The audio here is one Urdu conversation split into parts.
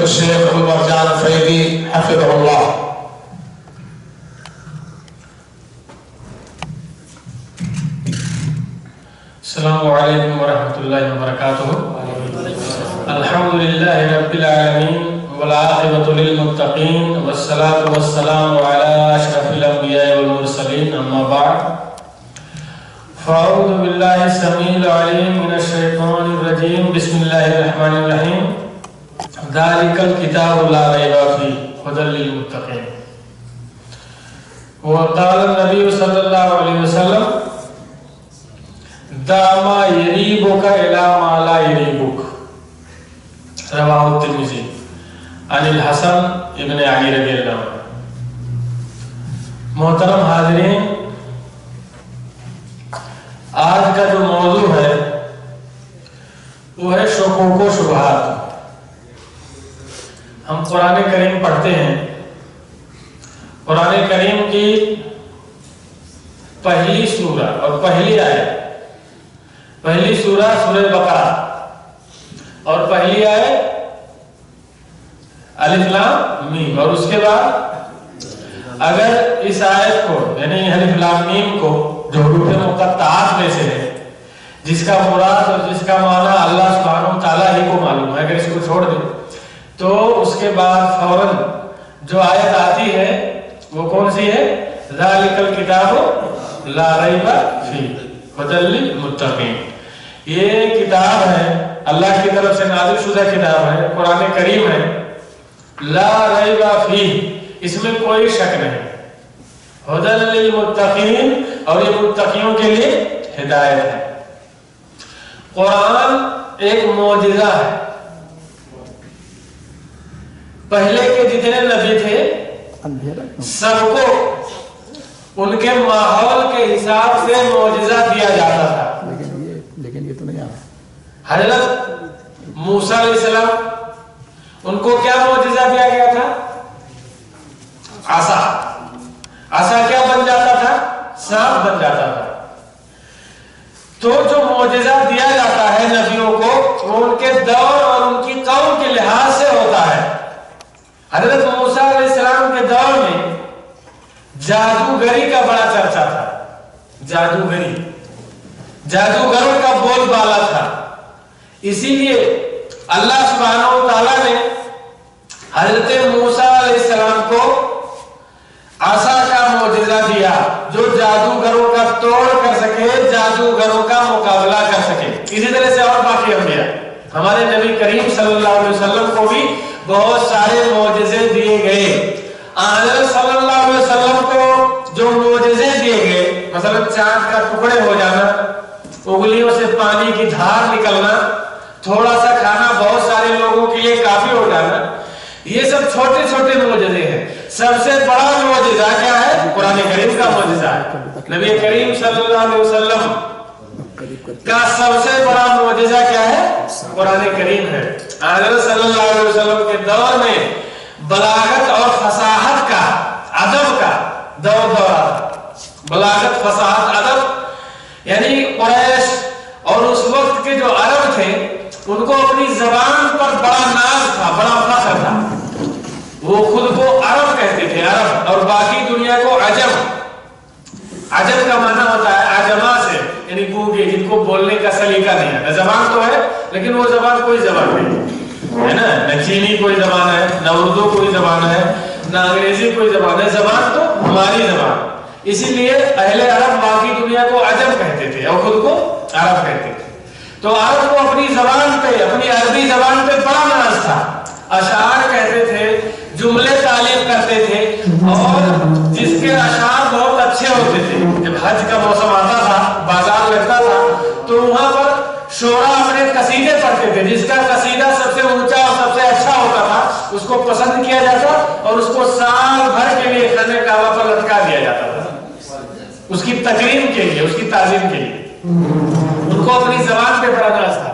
الشيخ أبو مرجان الفيدي حفظه الله. السلام علیکم ورحمۃ اللہ وبرکاتہ. الحمد للہ رب العالمین والعاقبۃ للمتقین والصلاة والسلام علی اشرف الانبیاء والمرسلین اما بعد فاعوذ باللہ السمیع العلیم من الشیطان الرجیم بسم اللہ الرحمن الرحیم ذالک الکتاب لا ریب فیہ ھدی للمتقین. وقال النبی صلی اللہ علیہ وسلم دع ما یریبک الی ما لا یریبک. رواہ الترمذی عن الحسن ابن علی رضی اللہ عنہ. محترم حاضرین، آج کا جو موضوع ہے وہ ہے شکوک و شبہات. ہم قرآن کریم پڑھتے ہیں. قرآن کریم کی پہلی سورہ اور پہلی آیت، پہلی سورہ سورہ بقرہ اور پہلی آیت الف لام میم، اور اس کے بعد اگر اس آیت کو یعنی الف لام میم کو جو حروف مقطعات میں سے ہے، جس کا مراد اور جس کا معنی اللہ سبحانہ وتعالیٰ ہی کو معلوم ہے، اگر اس کو چھوڑ دیں تو اس کے بعد فوراً جو آیت آتی ہے وہ کون سی ہے؟ ذالک الکتاب لا ریب فیہ ھدی للمتقین. یہ کتاب ہے اللہ کی طرف سے نازل شدہ کتاب ہے، قرآن کریم ہے. لا ریب فیہ، اس میں کوئی شک نہیں. ھدی للمتقین، اور یہ متقیوں کے لیے ہدایت ہے. قرآن ایک معجزہ ہے. پہلے کے جتنے نبی تھے سب کو ان کے ماحول کے حساب سے معجزہ دیا جاتا تھا. لیکن یہ تو نہیں آ رہا. حضرت موسیٰ علیہ السلام ان کو کیا معجزہ دیا گیا تھا؟ عصا. عصا کیا بن جاتا تھا؟ سانپ بن جاتا تھا. تو جو معجزہ دیا جاتا ہے نبیوں کو وہ ان کے دور اور ان کی قوم کے لحاظ سے ہوتا ہے. حضرت موسیٰ علیہ السلام کے دور میں جادوگری کا بڑا چرچا تھا. جادوگری، جادوگروں کا بول بالا تھا. اسی لیے اللہ سبحانہ وتعالیٰ نے حضرت موسیٰ علیہ السلام کو عصا کا معجزہ دیا جو جادوگروں کا توڑ کر سکے، جادوگروں کا مقابلہ کر سکے. اسی طرح سے اور باقی انبیاء، ہمارے نبی کریم صلی اللہ علیہ وسلم کو بھی بہت سارے معجزے دیے گئے. حضرت صلی اللہ علیہ وسلم کو جو معجزے دیے گئے، مثلا چاند کا ٹکڑے ہو جانا، انگلیوں سے پانی کی دھار نکلنا، تھوڑا سا کھانا بہت سارے لوگوں کے لیے کافی ہو جانا، یہ سب چھوٹے چھوٹے معجزے ہیں. سب سے بڑا معجزہ کیا ہے؟ قرآن کریم کا معجزہ ہے. نبی کریم صلی اللہ علیہ وسلم کا سب سے بڑا معجزہ کیا ہے؟ قرآن کریم ہے. حضرت صلی اللہ علیہ وسلم کے دور میں بلاغت اور فصاحت کا، ادب کا دور تھا. بلاغت، فصاحت، ادب، یعنی قریش اور اس وقت کے جو عرب تھے ان کو اپنی زبان پر بڑا ناز تھا، بڑا فخر تھا. وہ خود کو عرب کہتے تھے، عرب، اور باقی دنیا کو عجم. عجم کا معنی ہوتا ہے عجما سے، یعنی گونگے، جن کو بولنے کا سلیقہ نہیں ہے. زبان تو ہے لیکن وہ زبان کوئی زبان نہیں ہے نا. نہ چینی کوئی زبان ہے، نہ اردو کوئی زبان ہے، نہ انگریزی کوئی زبان ہے. زبان تو ہماری زبان. اسی لیے اہل عرب باقی دنیا کو عجم کہتے تھے اور خود کو عرب کہتے تھے. تو عرب کو اپنی زبان پہ، اپنی عربی زبان پہ بڑا ناز تھا. اشعار کہتے تھے، جملے تعلیم کرتے تھے، اور جس کے اشعار بہت اچھے ہوتے تھے. جب حج کا موسم آتا تھا، بازار لگتا تھا، تو وہاں پر شعراء اپنے قصیدے پڑھتے تھے. جس کا قصیدہ سب سے اونچا اور سب سے اچھا ہوتا تھا اس کو پسند کیا جاتا اور اس کو سال بھر کے لیے خانہ کعبہ پر لٹکا دیا جاتا تھا، اس کی تکریم کے لیے، اس کی تعظیم کے لیے. ان کو اپنی زبان پہ بڑا ناز تھا.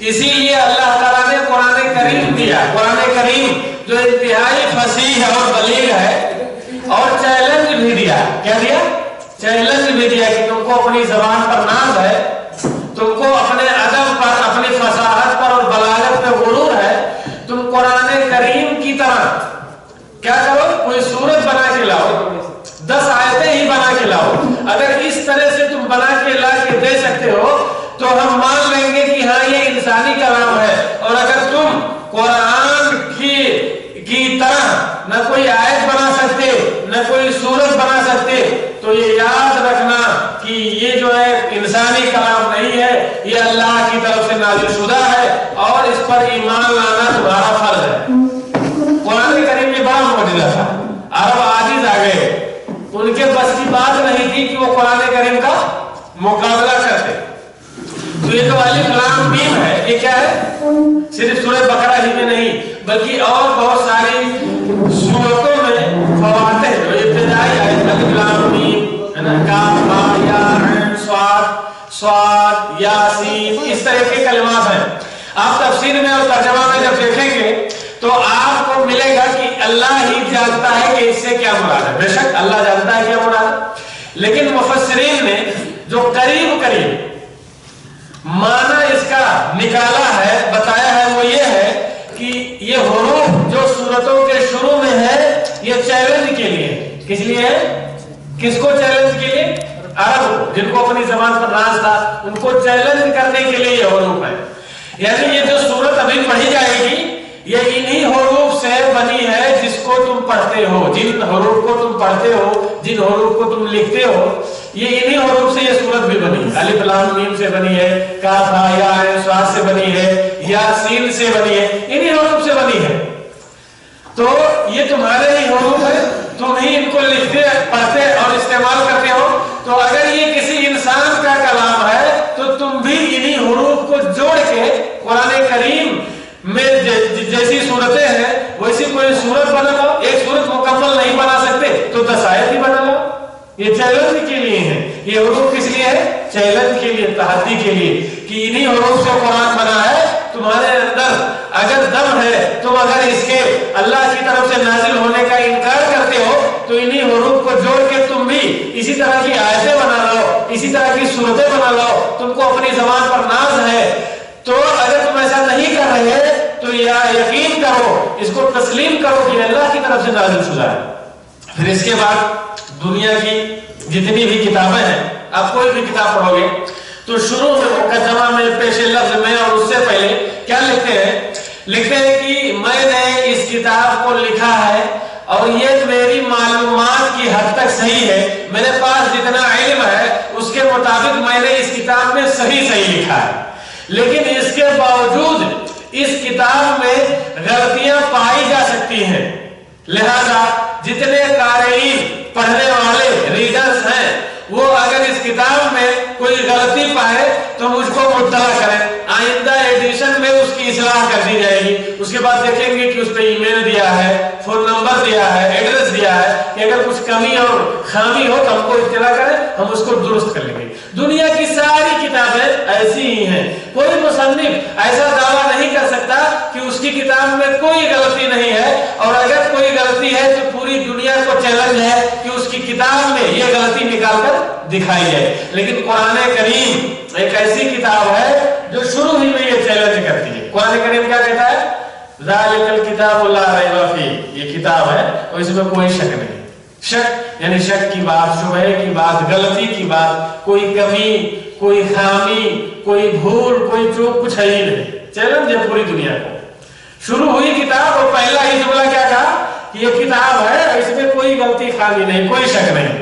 اسی لیے اللہ تعالیٰ نے قرآن کریم دیا. قرآن کریم جو انتہائی فصیح اور بلیغ ہے، اور چیلنج بھی دیا. کیا دیا؟ چیلنج بھی دیا کہ تم کو اپنی زبان پر ناز ہے، تم کو اپنے ادب پر، اپنی فصاحت پر اور بلاغت پر غرور ہے، تم قرآن طرح کیا کرو، کوئی صورت بنا کے لاؤ، 10 آیتیں ہی بنا کے لاؤ. اگر اس طرح سے تم بنا کے لا کے دے سکتے ہو تو ہم مان لیں گے کہ ہاں یہ انسانی کلام ہے. اور اگر تم قرآن کی طرح نہ کوئی آیت بنا سکتے نہ کوئی صورت بنا سکتے تو یہ یاد رکھنا کہ یہ جو ہے انسانی کلام نہیں ہے، یہ اللہ کی طرف سے نازل شدہ ہے اور اس پر ایمان لانا تمہارا فرض ہے. قرآن کریم میں بڑا معجزہ تھا. عرب عاجز آ گئے، ان کے بس کی بات نہیں تھی کہ وہ قرآن کریم کا مقابلہ کرتے. تو یہ جو الف لام میم ہے یہ کیا ہے؟ صرف سورہ بقرہ ہی میں نہیں بلکہ اور بہت ساری سورتوں میں فواتح جو ابتدائی آیت الف لام میم ہے نا، کاف ہا یا عین صاد صاد یاسین، اس طرح کے کلمات ہیں. آپ تفسیر میں اور ترجمہ میں جب دیکھیں گے تو آپ کو ملے گا کہ اللہ ہی جانتا ہے کہ اس سے کیا مراد ہے. بے شک اللہ جانتا ہے کیا مراد ہے، لیکن مفسرین نے جو قریب معنی اس کا نکالا ہے، بتایا ہے، وہ یہ ہے کہ یہ حروف جو سورتوں کے شروع میں ہے یہ چیلنج کے لیے. کس لیے ہے؟ کس کو چیلنج کے لیے؟ عرب کو، جن کو اپنی زبان پر راز تھا، ان کو چیلنج کرنے کے لیے یہ حروف ہے. یعنی یہ جو سورت ابھی پڑھی جائے گی یہ انہی حروف سے بنی ہے جس کو تم پڑھتے ہو، جن حروف کو تم پڑھتے ہو، جن حروف کو تم لکھتے ہو، یہ انہی حروف سے یہ سورت بھی بنی ہے. الف لام میم سے بنی ہے، کاف ہا یا عین صاد سے بنی ہے، یاسین سے بنی ہے، انہی حروف سے بنی ہے. تو یہ تمہارے ہی حروف ہے، تم ہی ان کو لکھتے، پڑھتے اور استعمال کرتے ہو. تو اگر یہ کسی انسان کا کلام ہے تو تم بھی انہی حروف کو جوڑ کے قرآن کریم میں جیسی صورتیں ہیں ویسی کوئی صورت بنا لو. ایک صورت مکمل نہیں بنا سکتے تو 10 آیت ہی بنا لو. یہ چیلنج کے لیے ہے. یہ حروف کس لیے ہے؟ چیلنج کے لیے، تحدی کے لیے کہ انہی حروف سے قرآن بنا ہے. تمہارے اندر اگر دم ہے، تم اگر اس کے اللہ کی طرف سے نازل ہونے کا انکار کرتے ہو تو انہی حروف کو جوڑ کے تم بھی اسی طرح کی آیتیں بنا لو، اسی طرح کی صورتیں بنا لو. تم کو اپنی زبان پر ناز ہے. تو اگر تم ایسا نہیں کر رہے تو یا یقین کرو، اس کو تسلیم کرو کہ اللہ کی طرف سے نازل شدہ ہے. پھر اس کے بعد دنیا کی جتنی بھی کتابیں ہیں، آپ کوئی بھی کتاب پڑھو گے تو شروع میں مقدمہ میں، پیش لفظ میں اور اس سے پہلے کیا لکھتے ہیں؟ لکھتے ہیں کہ میں نے اس کتاب کو لکھا ہے اور یہ میری معلومات کی حد تک صحیح ہے. میرے پاس جتنا علم ہے اس کے مطابق میں نے اس کتاب میں صحیح لکھا ہے. لیکن اس کے باوجود اس کتاب میں غلطیاں پائی جا سکتی ہیں. لہذا جتنے قارئین، پڑھنے والے، ریڈرز ہیں، وہ اگر اس کتاب میں کوئی غلطی پائے تو مجھ کو مطلع کریں. آئندہ ایڈیشن میں اس کی اصلاح کر دی جائے گی. اس کے بعد دیکھیں گے کہ اس پہ ای میل دیا ہے، فون نمبر دیا ہے، ایڈریس دیا ہے کہ اگر کچھ کمی اور خامی ہو تو ہم کو اطلاع کریں، ہم اس کو درست کر لیں گے. دنیا کی ساری کتابیں ایسی ہی ہیں. کوئی مصنف ایسا دعویٰ نہیں کر سکتا کہ اس کی کتاب میں کوئی غلطی نہیں ہے، اور اگر کوئی غلطی ہے تو پوری دنیا کو چیلنج ہے کہ اس کی کتاب میں یہ غلطی نکال کر دکھائی جائے. لیکن قرآن کریم ایک ایسی کتاب ہے جو شروع ہی میں یہ چیلنج کرتی ہے. قرآن کریم کیا کہتا ہے؟ ذالک الکتاب لا ریب فیہ، یہ کتاب ہے اور اس میں کوئی شک نہیں. شک یعنی شک کی بات، شبہ کی بات، غلطی کی بات، کوئی کمی، کوئی خامی، کوئی بھول، کوئی چوک کچھ ہے ہی نہیں. چیلنج ہے پوری دنیا کو. شروع ہوئی کتاب اور پہلا ہی جملہ کیا کہا کہ یہ کتاب ہے، اس میں کوئی غلطی خامی نہیں، کوئی شک نہیں،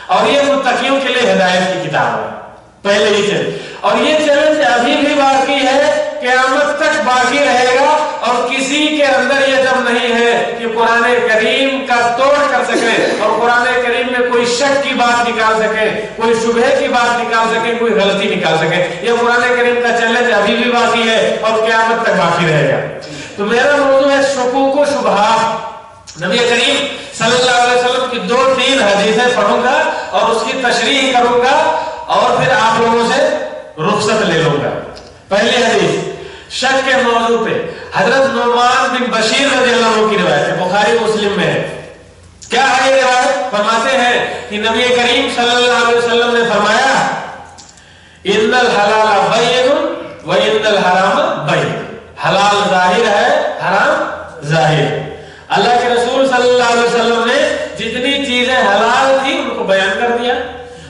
اور یہ متقیوں کے لیے ہدایت کی کتاب ہے. پہلے ہی چیلنج. اور یہ چیلنج ابھی بھی باقی ہے، قیامت تک باقی رہے گا. اور کسی کے اندر یہ دم نہیں ہے کہ قرآن کریم کا توڑ کر سکے اور قرآن کریم میں کوئی شک کی بات نکال سکے، کوئی شبہ کی بات نکال سکے، کوئی غلطی نکال سکے. یہ قرآن کریم کا چیلنج ابھی بھی باقی ہے اور قیامت تک باقی رہے گا. تو میرا موضوع ہے شکوک و شبہات. نبی کریم صلی اللہ علیہ وسلم کی 2-3 حدیثیں پڑھوں گا اور اس کی تشریح کروں گا اور پھر آپ لوگوں سے رخصت لے لوں گا. پہلی حدیث شک کے موضوع پہ حضرت نعمان بن بشیر رضی اللہ عنہ کی روایت ہے، بخاری مسلم میں ہے. کیا ہے یہ روایت؟ فرماتے ہیں کہ نبی کریم صلی اللہ علیہ وسلم نے فرمایا ان الحلال بین و ان الحرام بین. حلال ظاہر ہے، حرام ظاہر. اللہ کے رسول صلی اللہ علیہ وسلم نے جتنی چیزیں حلال تھی ان کو بیان کر دیا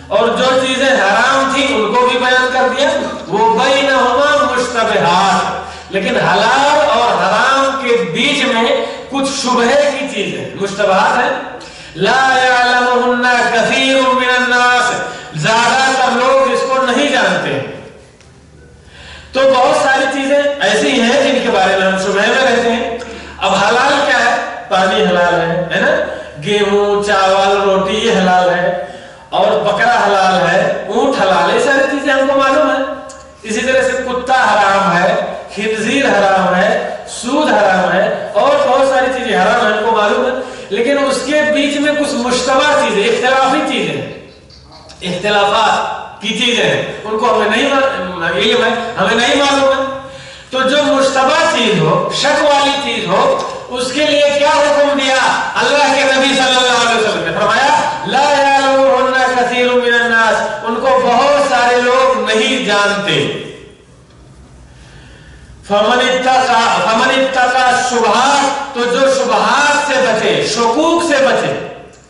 اور جو چیزیں حرام تھی ان کو بھی بیان کر دیا. وہ بینہما مشتبہات، لیکن حلال اور حرام کے بیچ میں کچھ شبہے کی چیزیں مشتبہات ہیں. لا یعلمہن کثیر من الناس، زیادہ تر لوگ اس کو نہیں جانتے. تو بہت ساری چیزیں ایسی ہیں جن کے بارے میں ہم شبہے میں رہتے ہیں. اب حلال کیا ہے؟ پانی حلال ہے نا، گیہوں چاول روٹی یہ حلال ہے، اور بکرا حلال ہے، اونٹ حلال ہے، ساری چیزیں ہم کو معلوم ہے. اسی طرح سے کتا حرام ہے، خنزیر حرام ہے، سود حرام ہے، اور بہت ساری چیزیں حرام ہیں، ہم کو معلوم ہے. لیکن اس کے بیچ میں کچھ مشتبہ چیزیں، اختلافی چیزیں، اختلافات کی چیزیں ہیں، ان کو ہمیں نہیں علم ہے، ہمیں نہیں معلوم ہے. تو جو مشتبہ چیز ہو، شک والی چیز ہو، اس کے لیے کیا حکم دیا اللہ کے نبی صلی اللہ علیہ وسلم نے؟ فرمایا لا یعلمہن کثیر من الناس، ان کو بہت سارے لوگ نہیں جانتے. فمن اتقى الشبہات، تو جو شبہات سے بچے، شکوک سے بچے،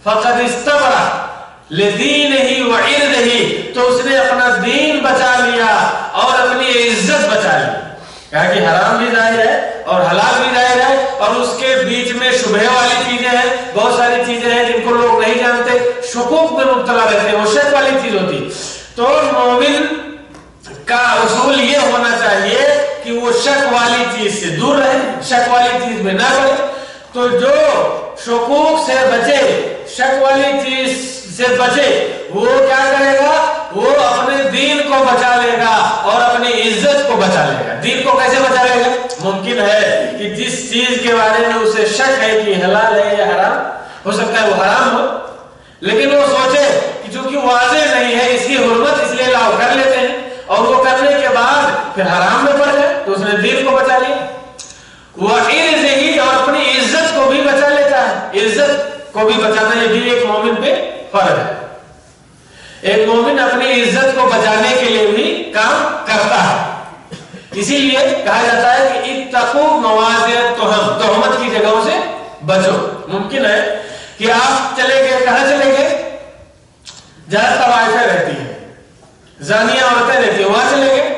فقد استبرأ لدینہ وعرضہ، تو اس نے اپنا دین بچا لیا اور اپنی عزت بچا لی. کہا کہ حرام بھی ظاہر ہے اور حلال بھی ظاہر ہے، اور اس کے بیچ میں شبہ والی چیزیں ہیں، بہت ساری چیزیں ہیں جن کو لوگ نہیں جانتے، شکوک میں مبتلا رہتے ہیں، وہ شک والی چیز ہوتی. تو مومن کا اصول یہ ہونا چاہیے کہ وہ شک والی چیز سے دور رہے، شک والی چیز میں نہ پڑے. تو جو شکوک سے بچے، شک والی چیز سے بچے، وہ کیا کرے گا؟ وہ اپنے دین کو بچا لے گا اور اپنی عزت کو بچا لے گا. دین کو کیسے بچا لے گا؟ ممکن ہے کہ جس چیز کے بارے میں اسے شک ہے کہ حلال ہے یا حرام، ہو سکتا ہے وہ حرام ہو، لیکن وہ سوچے کہ چونکہ واضح نہیں ہے اس کی حرمت، اس لیے لاؤ کر لیتے ہیں، اور وہ کرنے کے بعد پھر حرام میں پڑ جائے تو اس نے دین کو بچا لیا. وَعِرْضِهِ، اور اپنی عزت کو بھی بچا لیتا ہے. عزت کو بھی بچانا یہ بھی ایک مومن پہ فرض ہے. ایک مومن اپنی عزت کو بچانے کے لیے بھی کام کرتا ہے. اسی لیے کہا جاتا ہے کہ اتقوا مواضع التہم، تہمت کی جگہوں سے بچو. ممکن ہے کہ آپ چلے گئے، کہاں چلے گئے؟ جہاں طوائفیں رہتی ہیں، زانیہ عورتیں رہتی ہیں، وہاں چلے گئے.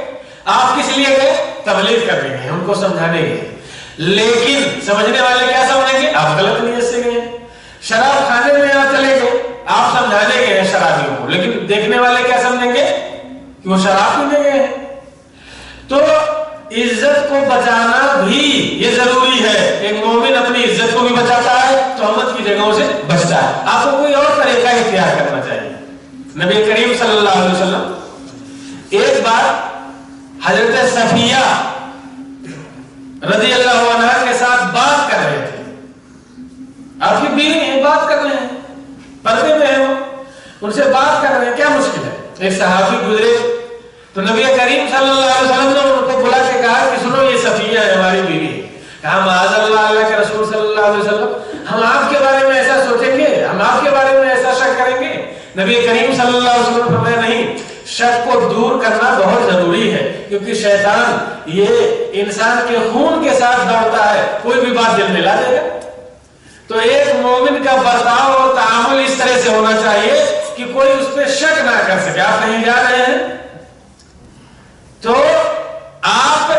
آپ کس لیے گئے؟ تبلیغ کرنے گئے، ان کو سمجھانے گئے. لیکن سمجھنے والے کیا سمجھیں گے؟ آپ غلط نیت سے گئے. شراب کھانے میں آپ چلے گئے، آپ سمجھانے گئے شرابیوں کو، لیکن دیکھنے والے کیا سمجھیں گے؟ کہ وہ شراب پینے گئے ہیں. تو عزت کو بچانا بھی یہ ضروری ہے. ایک مومن اپنی عزت کو بھی بچاتا ہے، تہمت کی جگہوں سے بچتا ہے. آپ کو کوئی اور طریقہ اختیار کرنا چاہیے. نبی کریم صلی اللہ علیہ وسلم ایک بار حضرت صفیہ رضی اللہ عنہ کے ساتھ بات کر رہے تھے. آپ کی بیوی ہیں، بات کر رہے ہیں، پردے میں ہیں، وہ ان سے بات کر رہے ہیں، کیا مشکل ہے؟ ایک صحابی گزرے تو نبی کریم صلی اللہ علیہ وسلم نے ان کو بلا کے کہا کہ سنو، یہ صفیہ ہے، ہماری بیوی ہے. کہا معاذ اللہ، اللہ کے رسول صلی اللہ علیہ وسلم، ہم آپ کے بارے میں ایسا سوچیں گے، ہم آپ کے بارے میں ایسا شک کریں گے؟ نبی کریم صلی اللہ علیہ وسلم نے فرمایا نہیں، شک کو دور کرنا بہت ضروری ہے، کیونکہ شیطان یہ انسان کے خون کے ساتھ دوڑتا ہے، کوئی بھی بات دل میں لا دے گا. تو ایک مومن کا برتاؤ اور تعامل اس طرح سے ہونا چاہیے کہ کوئی اس پہ شک نہ کر سکے. آپ کہیں جا رہے ہیں تو آپ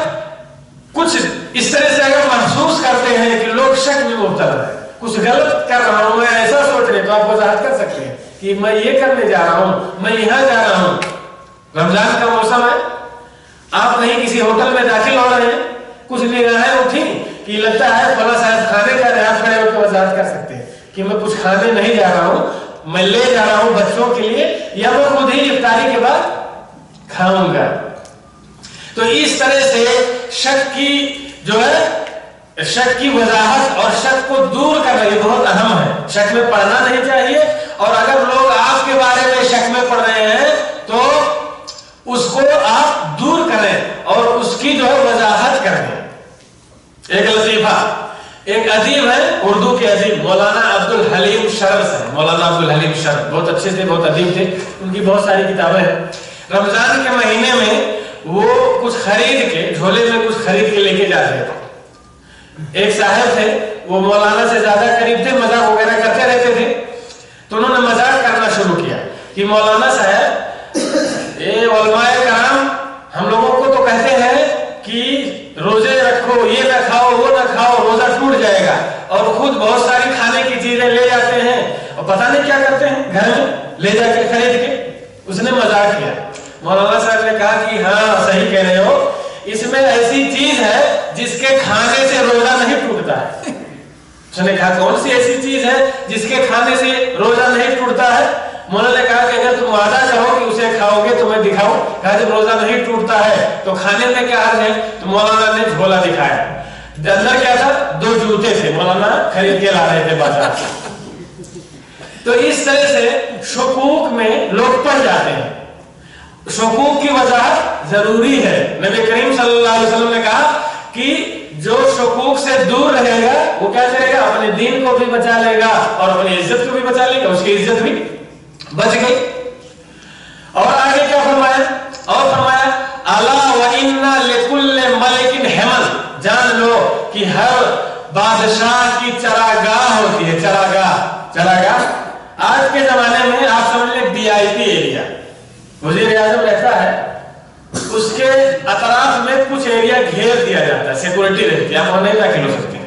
کچھ اس طرح سے اگر محسوس کرتے ہیں کہ لوگ شک میں مبتلا ہے، کچھ غلط کر رہا ہوں، میں ایسا سوچ رہے، تو آپ وضاحت کر سکتے ہیں کہ میں یہ کرنے جا رہا ہوں، میں یہاں جا رہا ہوں. رمضان کا موسم ہے، آپ کہیں کسی ہوٹل میں داخل ہو رہے ہیں، کچھ نگاہیں اٹھی کہ لگتا ہے فلاں صاحب کھانے جا رہے ہیں، آپ کھڑے ہو کے وضاحت کر سکتے ہیں کہ میں کچھ کھانے نہیں جا رہا ہوں، میں لے جا رہا ہوں بچوں کے لیے، یا میں خود ہی افطاری کے بعد کھاؤں گا. تو اس طرح سے شک کی جو ہے، شک کی وضاحت اور شک کو دور کرنا یہ بہت اہم ہے. شک میں پڑنا نہیں چاہیے، اور اگر لوگ آپ کے بارے میں شک میں پڑ رہے ہیں تو اس کو آپ دور کریں اور اس کی جو ہے وضاحت کریں. ایک لطیفہ، ایک ادیب ہے، اردو کے ادیب مولانا عبدالحلیم شرر سے. مولانا عبدالحلیم شرر بہت اچھے تھے، بہت ادیب تھے، ان کی بہت ساری کتابیں ہیں. رمضان کے مہینے میں وہ کچھ خرید کے، جھولے میں کچھ خرید کے لے کے جا رہے تھے. ایک صاحب تھے وہ مولانا سے زیادہ قریب تھے, مذاق وغیرہ کرتے رہتے تھے, تو انہوں نے مذاق کرنا شروع کیا کہ مولانا صاحب علماء کرام ہم لوگوں کو تو کہتے ہیں کہ روزے رکھو, یہ نہ کھاؤ وہ نہ کھاؤ, روزہ ٹوٹ جائے گا, اور خود بہت ساری کھانے کی چیزیں لے جاتے ہیں اور پتہ نہیں کیا کرتے ہیں گھر میں لے جا کے خرید کے. اس نے مذاق کیا. مولانا صاحب نے کہا کہ ہاں صحیح کہہ رہے ہو, اس میں ایسی چیز ہے جس کے کھانے سے روزہ نہیں ٹوٹتا ہے. اس نے کہا کون سی ایسی چیز ہے جس کے کھانے سے روزہ نہیں ٹوٹتا ہے؟ مولانا نے کہا کہ اگر تم وعدہ کرو کہ اسے کھاؤ گے تو میں دکھاؤں. کہا جب روزہ نہیں ٹوٹتا ہے تو کھانے میں کیا حرج ہے؟ تو مولانا نے جھولا دکھایا. اندر کیا تھا؟ 2 جوتے تھے, مولانا خرید کے لا رہے تھے بازار سے. تو اس طرح سے شکوک میں لوگ پڑ جاتے ہیں. شکوک کی وضاحت ضروری ہے. نبی کریم صلی اللہ علیہ وسلم نے کہا کہ جو شکوک سے دور رہے گا وہ کیا کرے گا؟ اپنے دین کو بھی بچا لے گا اور اپنی عزت کو بھی بچا لے گا, اس کی عزت بھی بچ گئی. اور آگے کیا فرمایا؟ اور فرمایا الا وان لکل ملک حمل, جان لو کہ ہر بادشاہ کی چراگاہ ہوتی ہے. چراگاہ آج کے زمانے میں آپ سمجھ لیں VIP ایریا. وزیر اعظم رہتا ہے, اس کے اطراف میں کچھ ایریا گھیر دیا جاتا ہے, سیکورٹی رہتی ہے, آپ وہاں نہیں داخل ہو سکتے,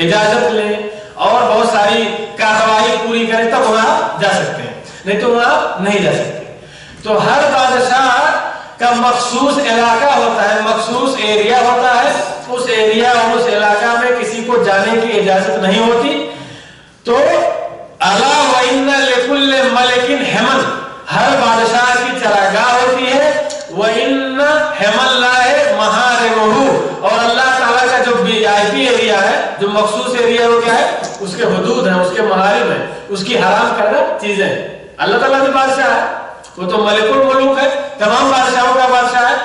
اجازت لیں اور بہت ساری کارروائی پوری کریں تب وہاں جا سکتے ہیں, نہیں تو وہاں نہیں جا سکتے. تو ہر بادشاہ کا مخصوص علاقہ ہوتا ہے, مخصوص ایریا ہوتا ہے. اس ایریا اور اس علاقہ میں کسی کو جانے کی اجازت نہیں ہوتی. تو الا وان لکل ملک حمل, ہر بادشاہ کی چراگاہ ہوتی ہے. وَإِنَّ حِمَ اللَّهِ مَحَارِمُهُ, اور اللہ تعالیٰ کا جو VIP ایریا ہے, جو مخصوص ایریا وہ کیا ہے؟ اس کے حدود ہیں, اس کے محارم ہیں, اس کی حرام کردہ چیزیں. اللہ تعالیٰ بھی بادشاہ ہے, وہ تو ملک الملوک ہے, تمام بادشاہوں کا بادشاہ ہے.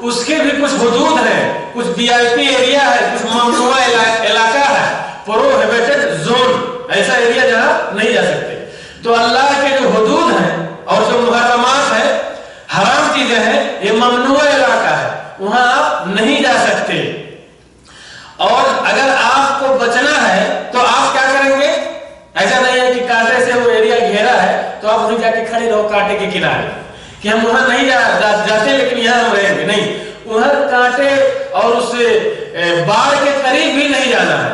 اس کے بھی کچھ حدود ہیں, کچھ VIP ایریا ہے, کچھ ممنوع علاقہ ہے, پروہیبٹڈ زون, ایسا ایریا جہاں نہیں جا سکتے. تو اللہ کے جو حدود ہیں اور جو محرمات ہیں, حرام چیزیں ہیں, یہ ممنوع علاقہ ہے, وہاں آپ نہیں جا سکتے. اور اگر آپ کو بچنا ہے تو آپ کیا کریں گے؟ ایسا نہیں ہے کہ کانٹے سے وہ ایریا گھیرا ہے تو آپ وہیں جا کے کھڑے رہو کانٹے کے کنارے کہ ہم وہاں نہیں جاتے لیکن یہاں ہم رہیں گے. نہیں, وہاں کانٹے اور اس باڑ کے قریب بھی نہیں جانا ہے.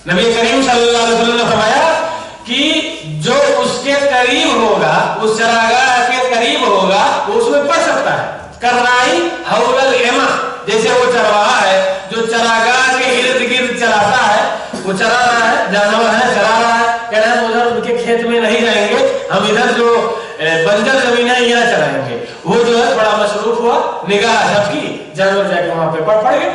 نبی کریم صلی اللہ علیہ وسلم نے فرمایا کہ جو اس کے قریب ہوگا, اس چراگاہ کے قریب ہوگا, وہ اس میں پڑ سکتا ہے. کررائی حول الحما, جیسے وہ چرواہا ہے جو چراگاہ کے ارد گرد چراتا ہے, وہ چرا رہا ہے, جانور ہے چرا رہا ہے, کہہ رہا ہے ادھر ان کے کھیت میں نہیں جائیں گے, ہم ادھر جو بنجر زمین ہے یہاں چرائیں گے. وہ جو ہے بڑا مصروف ہوا, نگاہ جب کی, جانور جا کے وہاں پہ پڑ گئے.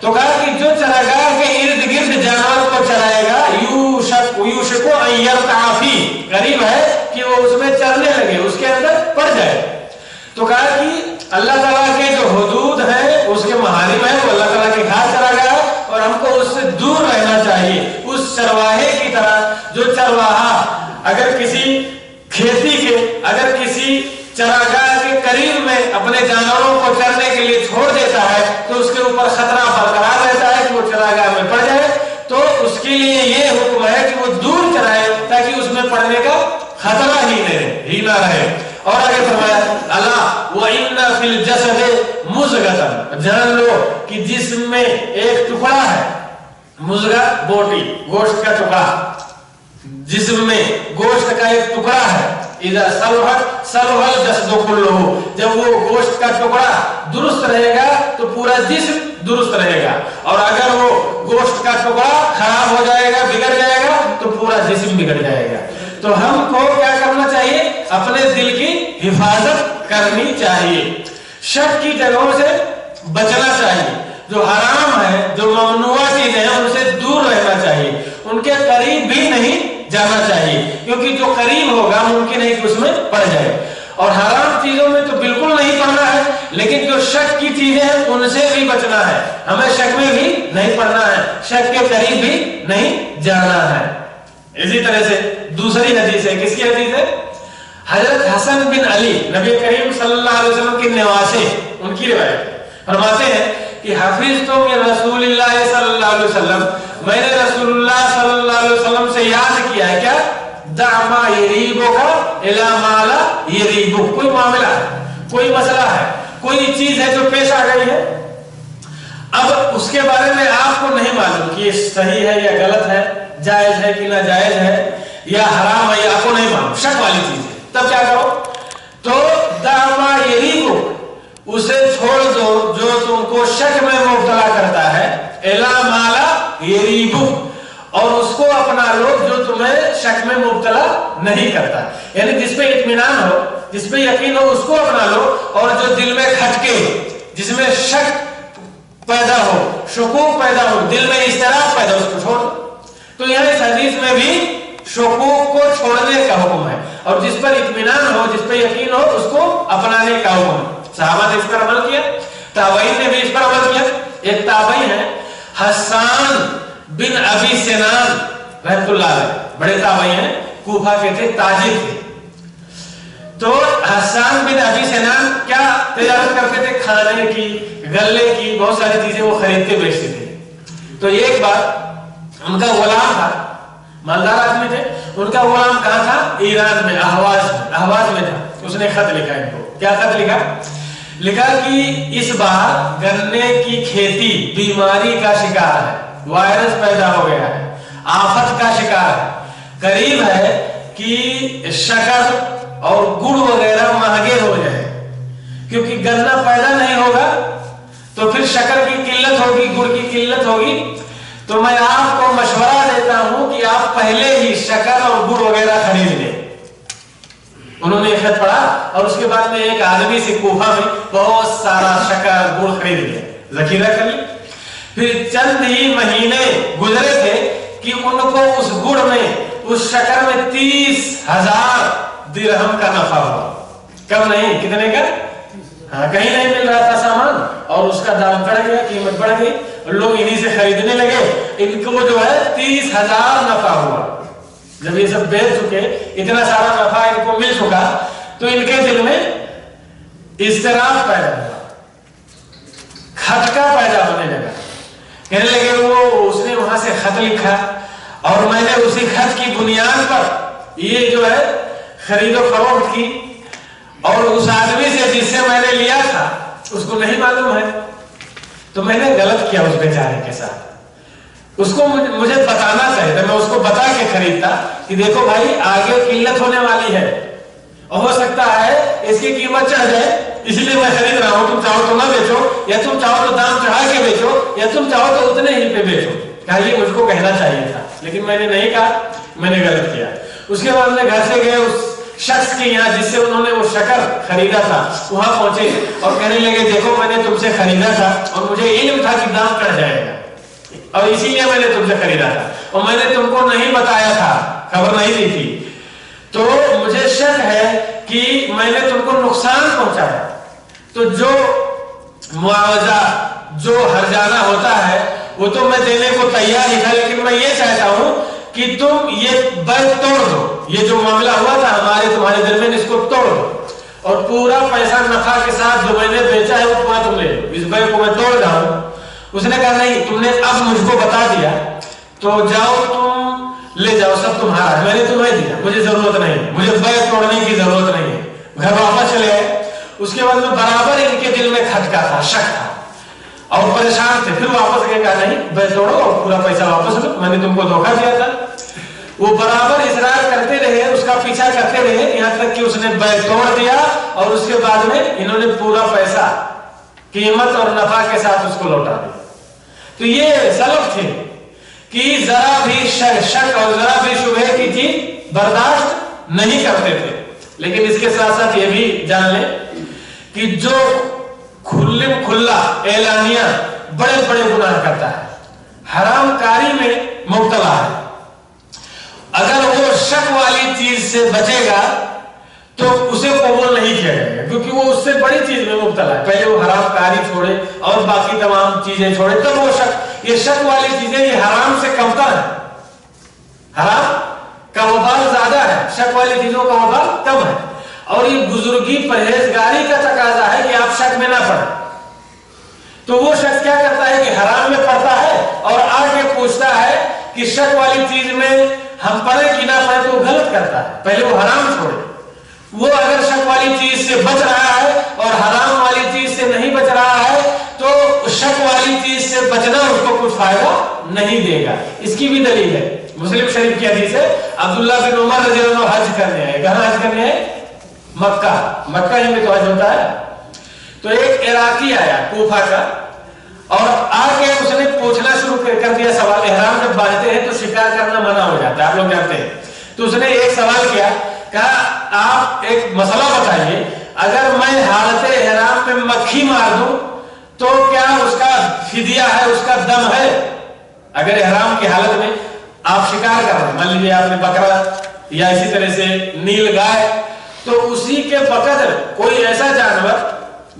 تو کہا کہ جو چراگاہ کے ارد گرد جانور کو چرائے گا, یوشک ان یرتع فی, قریب ہے کہ وہ اس میں چرنے لگے, اس کے اندر پڑ جائے. تو کہا کہ اللہ تعالیٰ کے جو حدود ہیں, اس کے محارم ہیں, وہ اللہ تعالیٰ کے گھاس چراگاہ ہے, اور ہم کو اس سے دور رہنا چاہیے. اس چرواہے کی طرح جو چرواہا اگر کسی کھیتی کے, اگر کسی چراگاہ کے قریب میں اپنے جانوروں کو چرنے کے لیے چھوڑ دیتا ہے تو اس کے اوپر خطرہ برقرار رہتا ہے کہ وہ چراگاہ میں پڑ جائے. تو اس کے لیے یہ حکم ہے کہ وہ دور چرائے تاکہ اس میں پڑنے کا خطرہ ہی نہ رہے. اور آگے فرمایا الا وَإِنَّ فِي الْجَسَدِ مُضْغَةً, جان لو کہ جسم میں ایک ٹکڑا ہے, مضغہ بوٹی, گوشت کا ٹکڑا, جسم میں گوشت کا ایک ٹکڑا ہے. اذا صلح الجسد كله, جب وہ گوشت کا ٹکڑا درست رہے گا تو پورا جسم درست رہے گا, اور اگر وہ گوشت کا ٹکڑا خراب ہو جائے گا, بگڑ جائے گا تو پورا جسم بگڑ جائے گا. تو ہم کو کیا کرنا چاہیے؟ اپنے دل کی حفاظت کرنی چاہیے, شک کی جگہوں سے بچنا چاہیے, جو حرام ہے, جو ممنوع چیزیں ہیں ان سے دور رہنا چاہیے, ان کے قریب بھی نہیں جانا چاہیے, کیونکہ جو قریب ہوگا ممکن ہے کہ اس میں پڑ جائے. اور حرام چیزوں میں تو بالکل نہیں پڑنا ہے, لیکن جو شک کی چیزیں ہیں ان سے بھی بچنا ہے, ہمیں شک میں بھی نہیں پڑنا ہے, شک کے قریب بھی نہیں جانا ہے. اسی طرح سے دوسری حدیث ہے, کس کی حدیث ہے؟ حضرت حسن بن علی, نبی کریم صلی اللہ علیہ وسلم کے نواسے, ان کی روایت فرماتے ہیں کہ حفظ تو من رسول اللہ صلی اللہ علیہ وسلم، میں نے رسول اللہ صلی اللہ علیہ وسلم سے یاد کیا ہے کیا؟ دع ما یریبک الی ما لا یریبک، کوئی معاملہ ہے، کوئی مسئلہ ہے، کوئی چیز ہے جو پیش آ گئی ہے، اب اس کے بارے میں آپ کو نہیں معلوم کہ یہ صحیح ہے یا غلط ہے، جائز ہے کہ ناجائز ہے یا حرام ہے، یا آپ کو نہیں معلوم، شک والی چیز ہے، تب کیا کرو؟ تو دع ما یریبک، اسے چھوڑ دو جو تم کو شک میں مبتلا کرتا ہے، الی ما لا یریبک، اور اس کو اپنا لو جو تمہیں شک میں مبتلا نہیں کرتا، یعنی جس پہ اطمینان ہو، جس پہ یقین ہو، اس کو اپنا لو، اور جو دل میں کھٹکے، جس میں شک پیدا ہو، شکوک پیدا ہو، دل میں اضطراب پیدا ہو، اس کو چھوڑ دو۔ تو یہاں اس حدیث میں بھی شکوک کو چھوڑنے کا حکم ہے، اور جس پر اطمینان ہو، جس پہ یقین ہو، اس کو اپنانے کا حکم ہے۔ صحابہ نے اس پر عمل کیا، تابعین نے بھی اس پر عمل کیا۔ ایک تابعی ہے حسان بن ابی سنان رحمۃ اللہ علیہ، بڑے تابعی ہیں، کوفہ کے تھے، تاجر تھے۔ تو حسان بن ابی سنان کیا تجارت کرتے تھے؟ کھانے کی، غلے کی، بہت ساری چیزیں وہ خریدتے بیچتے تھے۔ تو ایک بار ان کا غلام تھا، مالدار آدمی تھے، ان کا غلام کہاں تھا؟ ایران میں، اہواز میں تھا۔ اس نے خط لکھا ان کو، کیا خط لکھا؟ لکھا کہ اس بار گنے کی کھیتی بیماری کا شکار ہے، وائرس پیدا ہو گیا ہے، آفت کا شکار ہے، قریب ہے کہ شکر اور گڑ وغیرہ مہنگے ہو جائے، کیونکہ گنا پیدا نہیں ہوگا تو پھر شکر کی قلت ہوگی، گڑ کی قلت ہوگی۔ تو میں آپ کو مشورہ دیتا ہوں کہ آپ پہلے ہی شکر اور گڑ وغیرہ خرید لیں۔ انہوں نے خط پڑھا اور اس کے بعد میں ایک آدمی سے کوفہ میں بہت سارا شکر گڑ خرید لیا، ذخیرہ کر لی۔ پھر چند ہی مہینے گزرے تھے کہ ان کو اس گڑ میں، اس شکر میں 30,000 درہم کا نفع ہوا۔ کم نہیں، کتنے کا؟ ہاں، کہیں نہیں مل رہا تھا سامان، اور اس کا دام بڑھ گیا، قیمت بڑھ گئی، لوگ انہی سے خریدنے لگے، ان کو جو ہے 30,000 نفع ہوا۔ جب یہ سب بیچ چکے، اتنا سارا نفع ان کو مل چکا، تو ان کے دل میں اضطراب پیدا ہوا، کھٹکا پیدا ہونے لگا، کہنے لگے وہ اس نے وہاں سے خط لکھا اور میں نے اسی خط کی بنیاد پر یہ جو ہے خرید و فروخت کی، اور اس آدمی سے جس سے میں نے لیا تھا اس کو نہیں معلوم ہے، تو میں نے غلط کیا اس بیچارے کے ساتھ۔ اس کو مجھے بتانا چاہیے تھا، میں اس کو بتا کے خریدتا کہ دیکھو بھائی آگے قلت ہونے والی ہے، اور ہو سکتا ہے اس کی قیمت چڑھ جائے، اس لیے میں خرید رہا ہوں، تم چاہو تو نہ بیچو، یا تم چاہو تو دام چڑھا کے بیچو، یا تم چاہو تو اتنے ہی پہ بیچو۔ کہا یہ مجھ کو کہنا چاہیے تھا، لیکن میں نے نہیں کہا، میں نے غلط کیا۔ اس کے بعد میں گھر سے گئے اس شخص کے یہاں جس سے انہوں نے وہ شکر خریدا تھا، وہاں پہنچے اور کہنے لگے دیکھو میں نے تم سے خریدا تھا اور مجھے علم تھا کہ دام چڑھ جائے گا، اور اسی لیے میں نے تم سے خریدا تھا، اور میں نے تم کو نہیں بتایا تھا، خبر نہیں دی تھی، تو مجھے شک ہے کہ میں نے تم کو نقصان پہنچایا، تو جو معاوضہ، جو ہرجانہ ہوتا ہے وہ تو میں دینے کو تیار ہی تھا، لیکن میں یہ چاہتا ہوں کہ تم یہ بیع توڑ دو، یہ جو معاملہ ہوا تھا ہمارے تمہارے درمیان، اس کو توڑ دو، اور پورا پیسہ نفع کے ساتھ جو میں نے بیچا ہے وہ پورا تم لے لو، اس بیع کو میں توڑ رہا ہوں۔ اس نے کہا نہیں، تم نے اب مجھ کو بتا دیا تو جاؤ تم لے جاؤ، سب تمہارا ہے، میں نے تمہیں دیا، مجھے ضرورت نہیں ہے، مجھے بیع توڑنے کی ضرورت نہیں ہے۔ گھر واپس چلے گئے۔ اس کے بعد میں برابر ان کے دل میں کھٹکا تھا، شک تھا اور پریشان تھے، پھر واپس گئے، کہا نہیں بیع توڑو اور پورا پیسہ واپس لو، میں نے تم کو دھوکہ دیا تھا۔ وہ برابر اصرار کرتے رہے، اس کا پیچھا کرتے رہے، یہاں تک کہ اس نے بیع توڑ دیا، اور اس کے بعد میں انہوں نے پورا پیسہ قیمت اور نفع کے ساتھ اس کو لوٹا دیا۔ تو یہ سلف تھے کہ ذرا بھی شک اور ذرا بھی شبہ کی چیز برداشت نہیں کرتے تھے۔ لیکن اس کے ساتھ ساتھ یہ بھی جان لیں کہ جو کھلا اعلانیہ بڑے بڑے گناہ کرتا ہے، حرام کاری میں مبتلا ہے، اگر وہ شک والی چیز سے بچے گا تو اسے قبول نہیں کیا جائے گا، کیونکہ وہ اس سے بڑی چیز میں مبتلا ہے۔ پہلے وہ حرام کاری چھوڑے اور باقی تمام چیزیں چھوڑے، تب وہ شک، یہ شک والی چیزیں یہ حرام سے کمتر ہے، حرام کا وبال زیادہ ہے، شک والی چیزوں کا وبال کم ہے، اور یہ بزرگی پرہیزگاری کا تقاضا ہے کہ آپ شک میں نہ پڑیں۔ تو وہ شخص کیا کرتا ہے کہ حرام میں پڑتا ہے اور آگے پوچھتا ہے کہ شک والی چیز میں ہم پڑھیں کہ نہ پڑھیں، تو وہ غلط کرتا ہے، پہلے وہ حرام چھوڑے۔ وہ اگر شک والی چیز سے بچ رہا ہے اور حرام والی چیز سے نہیں بچ رہا ہے تو شک والی چیز سے بچنا اس کو کچھ فائدہ نہیں دے گا۔ اس کی بھی دلیل ہے، مسلم شریف کی حدیث ہے، عبداللہ بن عمر رضی اللہ عنہ حج کرنے آئے۔ کہاں حج کرنے آئے؟ مکہ۔ مکہ میں تو حج ہوتا ہے۔ تو ایک عراقی آیا کوفہ کا اور آ کے اس نے پوچھنا شروع کر دیا سوال۔ احرام جب باندھتے ہیں تو شکار کرنا منع ہو جاتا ہے، آپ لوگ جانتے ہیں۔ تو اس نے ایک سوال کیا، کہا آپ ایک مسئلہ بتائیے، اگر میں حالت احرام میں مکھی مار دوں تو کیا اس کا فدیہ ہے، اس کا دم ہے؟ اگر احرام کی حالت میں آپ شکار کر رہے ہیں، مان لیجیے آپ نے بکرا یا اسی طرح سے نیل گائے، تو اسی کے بقدر کوئی ایسا جانور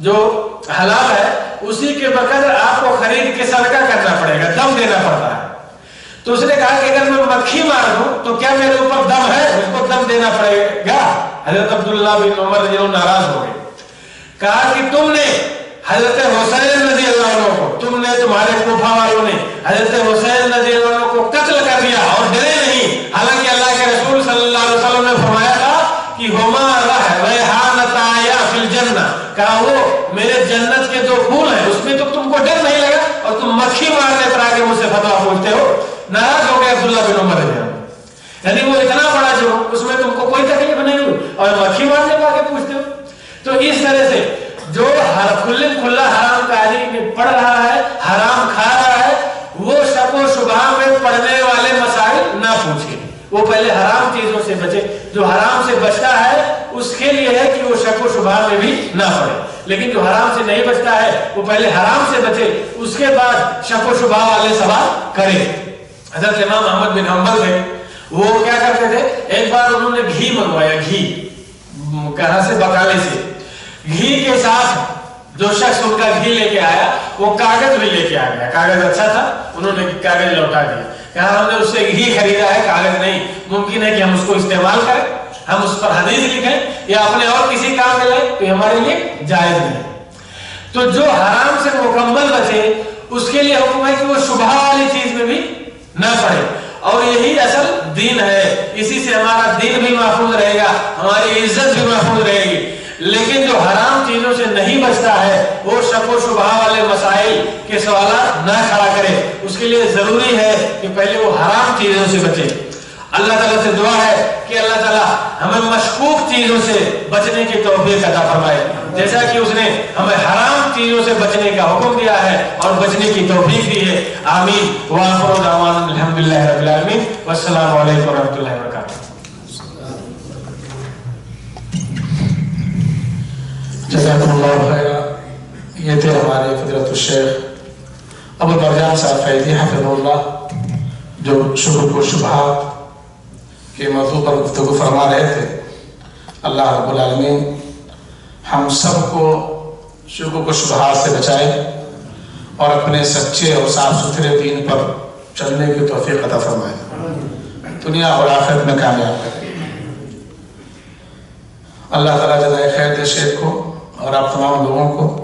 جو حلال ہے، اسی کے بقدر آپ کو خرید کے صدقہ کرنا پڑے گا، دم دینا پڑتا ہے۔ تو اس نے کہا کہ اگر میں مکھی مار دوں تو کیا میرے اوپر دم ہے، اس کو دم دینا پڑے گا؟ حضرت عبداللہ بن عمر رضی اللہ عنہ ناراض ہو گئے، کہا کہ تم نے حضرت حسین رضی اللہ عنہ کو، تم نے، تمہارے کوفہ والوں نے حضرت حسین رضی اللہ عنہ کو قتل کر دیا اور ڈرے نہیں، حالانکہ اللہ کے رسول صلی اللہ علیہ وسلم نے فرمایا تھا کہ ہما ریحانتایا فی الجنہ، کہا وہ میرے جنت کے جو پھول ہیں اس میں تو تم کو ڈر نہیں لگا اور تم مکھی مارنے پر آگے مجھ سے فتویٰ پوچھتے ہو۔ ناراض ہو گئے عبداللہ بن عمر رضی اللہ عنہ، یعنی وہ اتنا بڑا جرم، اس میں تم کو کوئی تکلیف نہیں ہوئی اور مکھی مارنے پر آگے پوچھتے ہو۔ تو اس طرح سے جو کھلا حرام کاری میں پڑ رہا ہے، حرام کھا رہا ہے، وہ شک و شبہ میں پڑنے والے مسائل نہ پوچھے، وہ پہلے حرام چیزوں سے بچے۔ جو حرام سے بچتا ہے اس کے لیے ہے کہ وہ شک و شبہ میں بھی نہ پڑے، لیکن جو حرام سے نہیں بچتا ہے وہ پہلے حرام سے بچے، اس کے بعد شک و شبہ والے سوال کرے۔ حضرت امام احمد بن حنبل تھے، وہ کیا کرتے تھے، ایک بار انہوں نے گھی منگوایا، گھی کہاں سے؟ بکالے سے۔ گھی کے ساتھ جو شخص ان کا گھی لے کے آیا وہ کاغذ بھی لے کے آ گیا، کاغذ اچھا تھا، انہوں نے کاغذ لوٹا دیا، کہا ہم نے اس سے گھی خریدا ہے، کاغذ نہیں، ممکن ہے کہ ہم اس کو استعمال کریں، ہم اس پر حدیث لکھیں یا اپنے اور کسی کام میں لیں تو ہمارے لیے جائز نہیں۔ تو جو حرام سے مکمل بچے اس کے لیے حکم ہے کہ وہ شبہ والی چیز میں بھی نہ پڑے، اور یہی اصل دین ہے، اسی سے ہمارا دین بھی محفوظ رہے گا، ہماری عزت بھی محفوظ رہے گی۔ لیکن جو حرام چیزوں سے نہیں بچتا ہے وہ شک و شبہ والے مسائل کے سوالات نہ کھڑا کرے، اس کے لیے ضروری ہے کہ پہلے وہ حرام چیزوں سے بچے۔ اللہ تعالیٰ سے دعا ہے کہ اللہ تعالیٰ ہمیں مشکوک چیزوں سے بچنے کی توفیق عطا فرمائے، جیسا کہ اس نے ہمیں حرام چیزوں سے بچنے کا حکم دیا ہے اور بچنے کی توفیق دی ہے۔ آمین۔ وآخر دعوانا الحمدللہ رب العالمین، والسلام علیکم ورحمۃ اللہ وبرکاتہ۔ جزاکم اللہ خیرا۔ یہ تھے ہمارے فضیلت الشیخ ابوالبرجان صاحب فیضی حفظہ اللہ، جو شکوک و شبہات کے موضوع پر گفتگو فرما رہے تھے۔ اللہ رب العالمین ہم سب کو شکوک و شبہات سے بچائے اور اپنے سچے اور صاف ستھرے دین پر چلنے کی توفیق عطا فرمائے، دنیا اور آخرت میں کامیاب کرے۔ اللہ تعالیٰ جزائے خیر دے شیخ کو اور آپ تمام لوگوں کو۔